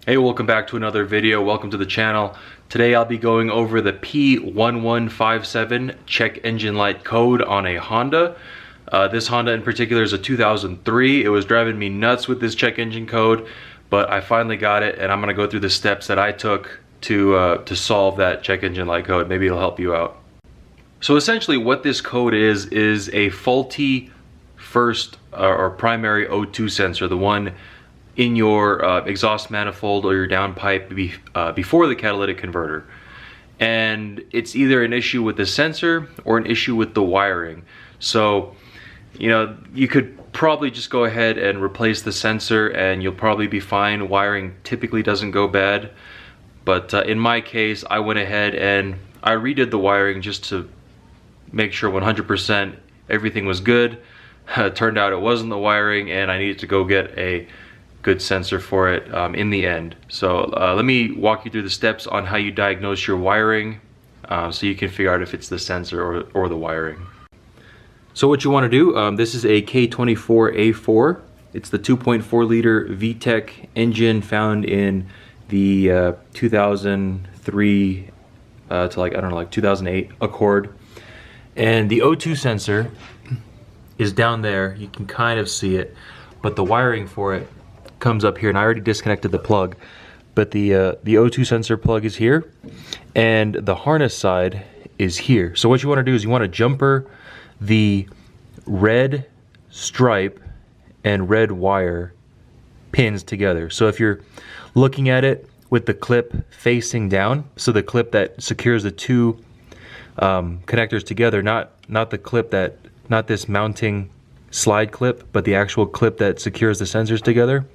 Hey, welcome back to another video. Welcome to the channel. Today I'll be going over the P1157 check engine light code on a Honda. This Honda in particular is a 2003. It was driving me nuts with this check engine code, but I finally got it, and I'm gonna go through the steps that I took to solve that check engine light code. Maybe it'll help you out. So essentially what this code is a faulty first or primary O2 sensor, the one in your exhaust manifold or your downpipe before the catalytic converter. And it's either an issue with the sensor or an issue with the wiring. So, you know, you could probably just go ahead and replace the sensor and you'll probably be fine. Wiring typically doesn't go bad. But in my case, I went ahead and I redid the wiring just to make sure 100% everything was good. Turned out it wasn't the wiring, and I needed to go get a good sensor for it in the end. So let me walk you through the steps on how you diagnose your wiring so you can figure out if it's the sensor or the wiring. So what you want to do, this is a K24A4. It's the 2.4 liter VTEC engine found in the 2003 to like, I don't know, like 2008 Accord. And the O2 sensor is down there. You can kind of see it, but the wiring for it comes up here, and I already disconnected the plug, but the O2 sensor plug is here and the harness side is here. So what you want to do is you want to jumper the red stripe and red wire pins together. So if you're looking at it with the clip facing down, so the clip that secures the two connectors together, not the clip that, not this mounting slide clip, but the actual clip that secures the sensors together.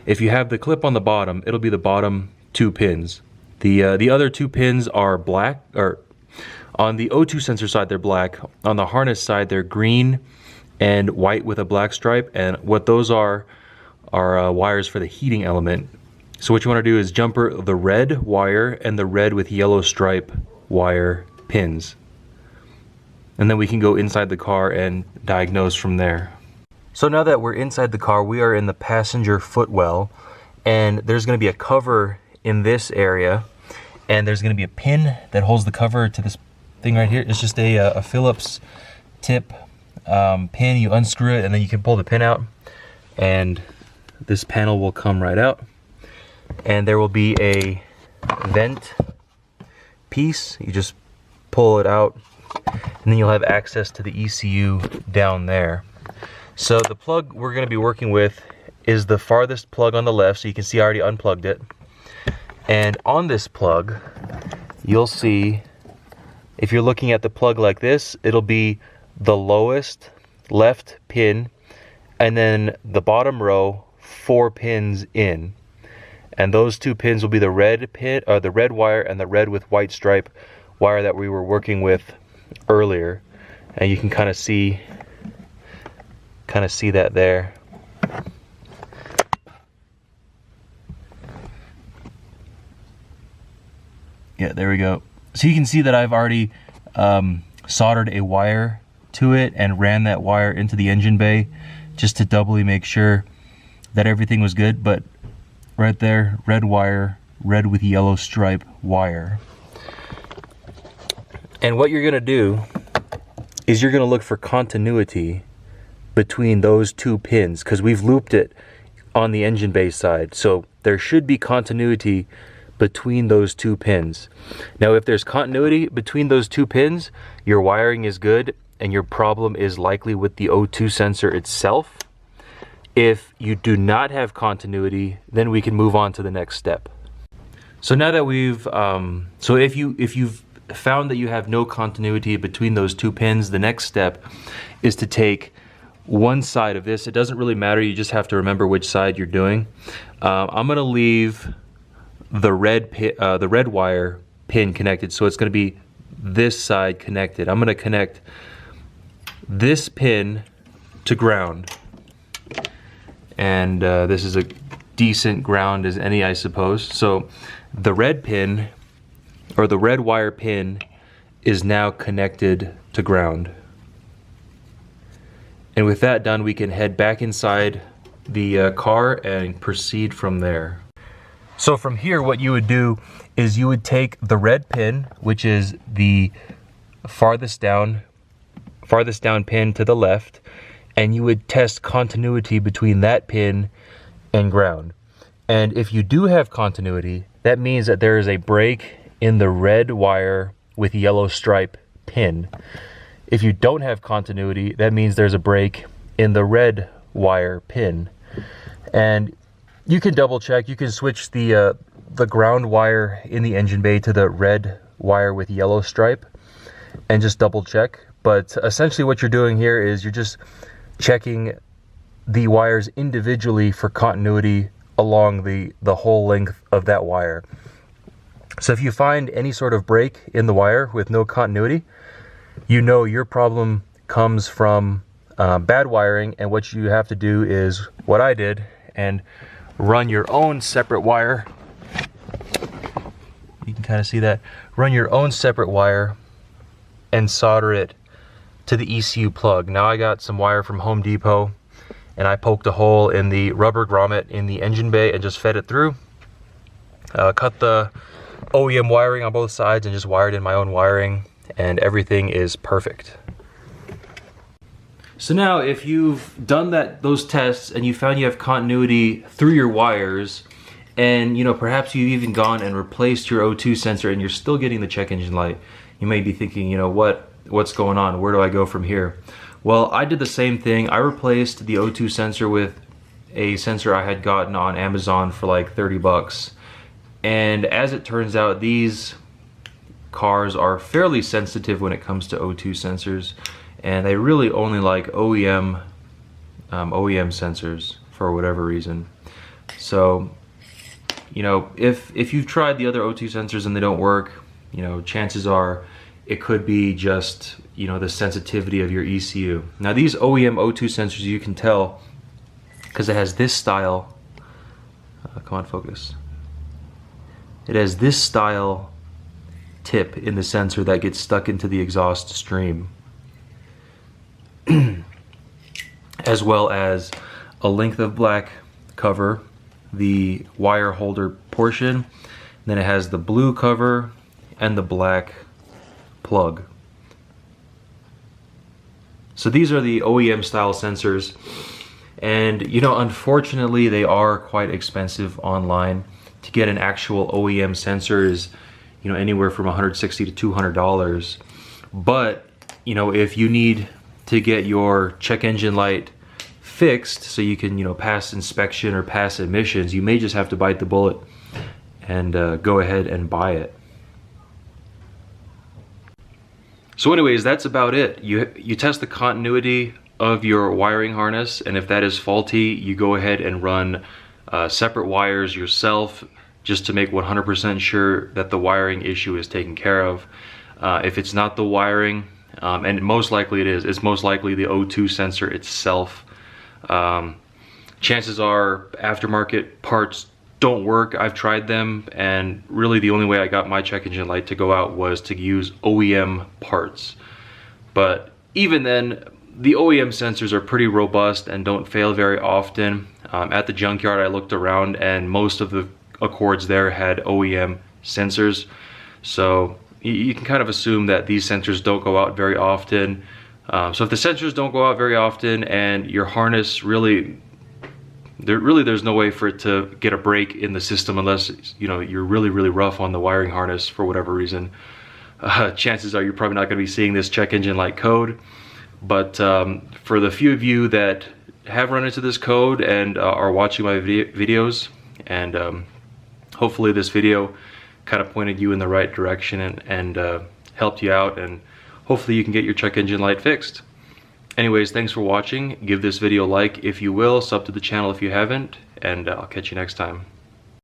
If you have the clip on the bottom, it'll be the bottom two pins. The other two pins are black, or on the O2 sensor side they're black. On the harness side they're green and white with a black stripe, and what those are wires for the heating element. So what you want to do is jumper the red wire and the red with yellow stripe wire pins. And then we can go inside the car and diagnose from there. So now that we're inside the car, we are in the passenger footwell, and there's going to be a cover in this area, and there's going to be a pin that holds the cover to this thing right here. It's just a Phillips tip pin. You unscrew it and then you can pull the pin out, and this panel will come right out, and there will be a vent piece. You just pull it out, and then you'll have access to the ECU down there. So the plug we're going to be working with is the farthest plug on the left, so you can see I already unplugged it. And on this plug, you'll see, if you're looking at the plug like this, it'll be the lowest left pin, and then the bottom row 4 pins in. And those 2 pins will be the red pin, or the red wire, and the red with white stripe wire that we were working with earlier. And you can kind of see that there. Yeah, there we go. So you can see that I've already soldered a wire to it and ran that wire into the engine bay just to doubly make sure that everything was good. But right there, red wire, red with yellow stripe wire. And what you're gonna do is you're gonna look for continuity between those 2 pins, because we've looped it on the engine bay side. So there should be continuity between those 2 pins. Now if there's continuity between those 2 pins, your wiring is good and your problem is likely with the O2 sensor itself. If you do not have continuity, then we can move on to the next step. So now that we've, so if you've found that you have no continuity between those 2 pins, the next step is to take one side of this. It doesn't really matter, you just have to remember which side you're doing. I'm gonna leave the red wire pin connected, so it's gonna be this side connected. I'm gonna connect this pin to ground, and this is a decent ground as any, I suppose. So the red pin, or the red wire pin, is now connected to ground. And with that done, we can head back inside the car and proceed from there. So from here, what you would do is you would take the red pin, which is the farthest down pin to the left, and you would test continuity between that pin and ground. And if you do have continuity, that means that there is a break in the red wire with yellow stripe pin. If you don't have continuity, that means there's a break in the red wire pin. And you can double check. You can switch the ground wire in the engine bay to the red wire with yellow stripe and just double check. But essentially what you're doing here is you're just checking the wires individually for continuity along the whole length of that wire. So if you find any sort of break in the wire with no continuity, you know your problem comes from bad wiring, and what you have to do is what I did and run your own separate wire. You can kind of see that. Run your own separate wire and solder it to the ECU plug. Now I got some wire from Home Depot, and I poked a hole in the rubber grommet in the engine bay and just fed it through. Cut the OEM wiring on both sides and just wired in my own wiring, and everything is perfect. So now if you've done those tests and you found you have continuity through your wires, and perhaps you've even gone and replaced your O2 sensor and you're still getting the check engine light, you may be thinking, what's going on? Where do I go from here? Well, I did the same thing. I replaced the O2 sensor with a sensor I had gotten on Amazon for like 30 bucks. And as it turns out, these cars are fairly sensitive when it comes to O2 sensors, and they really only like OEM sensors for whatever reason. So, if you've tried the other O2 sensors and they don't work, chances are it could be just the sensitivity of your ECU. Now these OEM O2 sensors, you can tell because it has this style. Come on, focus. It has this style tip in the sensor that gets stuck into the exhaust stream, as well as a length of black cover, the wire holder portion, then it has the blue cover and the black plug. So these are the OEM style sensors, and unfortunately they are quite expensive online. To get an actual OEM sensor is anywhere from $160 to $200. But if you need to get your check engine light fixed so you can pass inspection or pass emissions, you may just have to bite the bullet and go ahead and buy it. So anyways, that's about it. You test the continuity of your wiring harness, and if that is faulty, you go ahead and run separate wires yourself just to make 100% sure that the wiring issue is taken care of. If it's not the wiring, and most likely it is, it's most likely the O2 sensor itself. Chances are aftermarket parts don't work. I've tried them, and really the only way I got my check engine light to go out was to use OEM parts. But even then, the OEM sensors are pretty robust and don't fail very often. At the junkyard I looked around and most of the Accords there had OEM sensors. So you can kind of assume that these sensors don't go out very often. So if the sensors don't go out very often and your harness there's no way for it to get a break in the system unless you're really rough on the wiring harness for whatever reason. Chances are you're probably not going to be seeing this check engine light code. But for the few of you that have run into this code and are watching my videos, and hopefully this video kind of pointed you in the right direction and helped you out, and hopefully you can get your check engine light fixed. Anyways, thanks for watching. Give this video a like if you will, sub to the channel if you haven't, and I'll catch you next time.